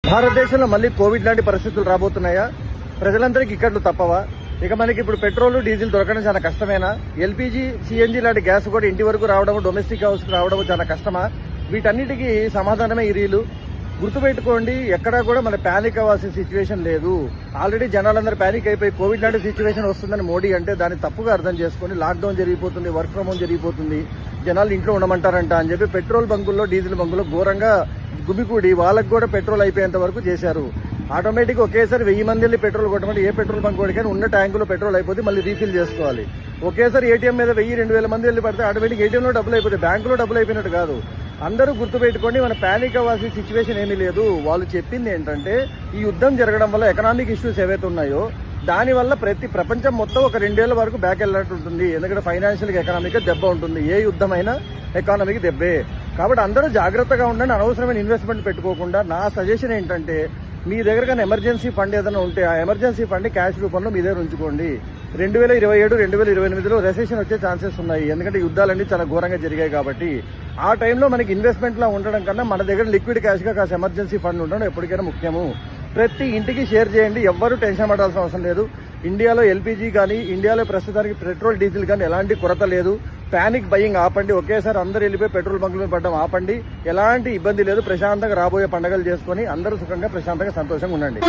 భారతదేశంలో మళ్ళీ కోవిడ్ లాంటి పరిస్థితులు రాబోతున్నాయా? ప్రజలందరికీ ఇక్కట్లు తప్పవా? ఇక మనకి ఇప్పుడు పెట్రోల్ డీజిల్ దొరకడం చాలా కష్టమేనా? ఎల్పీజీ సిఎన్జీ లాంటి గ్యాస్ కూడా ఇంటి వరకు రావడం, డొమెస్టిక్ హౌస్ కు రావడం చాలా కష్టమా? వీటన్నిటికీ సమాధానమే ఈ రీలు. గుర్తుపెట్టుకోండి, ఎక్కడా కూడా మన ప్యానిక్ అవ్వాల్సిన సిచ్యువేషన్ లేదు. ఆల్రెడీ జనాలందరూ ప్యానిక్ అయిపోయి కోవిడ్ లాంటి సిచ్యువేషన్ వస్తుందని మోడీ అంటే దాన్ని తప్పుగా అర్థం చేసుకుని లాక్డౌన్ జరిగిపోతుంది, వర్క్ ఫ్రం హోమ్ జరిగిపోతుంది, జనాలు ఇంట్లో ఉండమంటారంట అని చెప్పి పెట్రోల్ బంకుల్లో డీజిల్ బంకుల్లో ఘోరంగా గుమికూడి వాళ్ళకు కూడా పెట్రోల్ అయిపోయేంత వరకు చేశారు. ఆటోమేటిక్ ఒకేసారి 1000 మంది వెళ్ళి పెట్రోల్ కొట్టమంటే ఏ పెట్రోల్ బంక్ కొడికైనా ఉన్న ట్యాంకులో పెట్రోల్ అయిపోతే మళ్ళీ రీఫిల్ చేసుకోవాలి. ఒకేసారి ఏటీఎం మీద 1000-2000 మంది వెళ్ళి పడితే ఆటోమేటిక్ ఏటీఎంలో డబ్బులు అయిపోతాయి, బ్యాంకులో డబ్బులు అయిపోయినట్టు కాదు. అందరూ గుర్తుపెట్టుకోండి, మన ప్యానిక్ అవ్వాల్సిన సిచ్యువేషన్ ఏమీ లేదు. వాళ్ళు చెప్పింది ఏంటంటే ఈ యుద్ధం జరగడం వల్ల ఎకనామిక్ ఇష్యూస్ ఏవైతే ఉన్నాయో దానివల్ల ప్రపంచం మొత్తం ఒక 2 ఏళ్ల వరకు బ్యాక్ వెళ్ళినట్టు ఉంటుంది. ఎందుకంటే ఫైనాన్షియల్ ఎకనామిక్ దెబ్బ ఉంటుంది. ఏ యుద్ధమైనా ఎకానమీకి దెబ్బే. కాబట్టి అందరూ జాగ్రత్తగా ఉండండి. అనవసరమైన ఇన్వెస్ట్మెంట్ పెట్టుకోకుండా నా సజెషన్ ఏంటంటే మీ దగ్గర కానీ ఎమర్జెన్సీ ఫండ్ ఏదైనా ఉంటే ఆ ఎమర్జెన్సీ ఫండ్ క్యాష్ రూపంలో మీ దగ్గర ఉంచుకోండి. 2027-2028లో రెసెషన్ వచ్చే ఛాన్సెస్ ఉన్నాయి. ఎందుకంటే యుద్ధాలన్నీ చాలా ఘోరంగా జరిగాయి కాబట్టి ఆ టైంలో మనకి ఇన్వెస్ట్మెంట్ లా ఉండడం కన్నా మన దగ్గర లిక్విడ్ క్యాష్ గా కాస్త ఎమర్జెన్సీ ఫండ్ ఉండడం ఎప్పటికైనా ముఖ్యము. ప్రతి ఇంటికి షేర్ చేయండి. ఎవ్వరూ టెన్షన్ పడాల్సిన అవసరం లేదు. ఇండియాలో ఎల్పీజీ కానీ ఇండియాలో ప్రస్తుతానికి పెట్రోల్ డీజిల్ కానీ ఎలాంటి కొరత లేదు. ప్యానిక్ బయింగ్ ఆపండి. ఒకేసారి అందరూ వెళ్ళిపోయి పెట్రోల్ బంకుల మీద పడడం ఆపండి. ఎలాంటి ఇబ్బంది లేదు. ప్రశాంతంగా రాబోయే పండుగలు చేసుకుని అందరూ సుఖంగా ప్రశాంతంగా సంతోషంగా ఉండండి.